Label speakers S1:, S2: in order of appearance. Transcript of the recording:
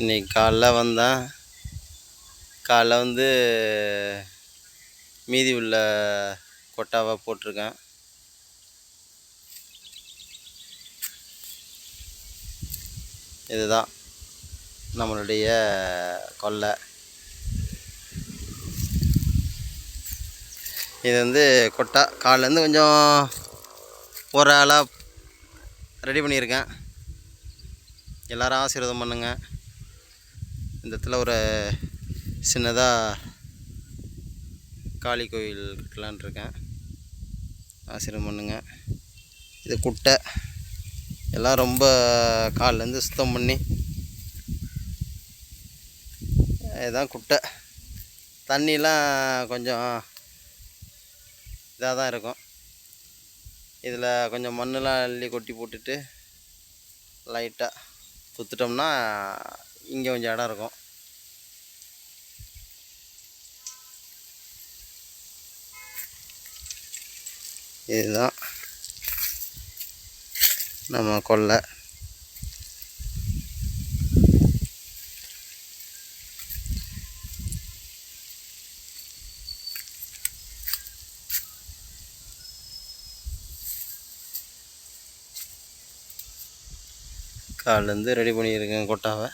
S1: இன்றைக்கி காலைல வந்தேன். காலைல வந்து மீதி உள்ள கொட்டாவை போட்டிருக்கேன். இதுதான் நம்மளுடைய கொல்லை. இது வந்து கொட்டா காலைலேருந்து கொஞ்சம் ஒரு ஆளாக ரெடி பண்ணியிருக்கேன். எல்லோரும் ஆசீர்வாதம் பண்ணுங்க. இந்த இடத்துல ஒரு சின்னதாக காளி கோயில் கட்டலான் இருக்கேன். ஆசீர்வாதம் பண்ணுங்க. இது குட்டை எல்லாம் ரொம்ப காலிலேருந்து சுத்தம் பண்ணி இதுதான் குட்டை. தண்ணிலாம் கொஞ்சம் இதாக தான் இருக்கும். இதில் கொஞ்சம் மண்ணெலாம் அள்ளி கொட்டி போட்டுட்டு லைட்டாக சுற்றுட்டோம்னா இங்கே கொஞ்சம் இடம் இருக்கும். இதுதான் நம்ம கொல்லை. காலிலேருந்து ரெடி பண்ணியிருக்கேன் கொட்டாவை.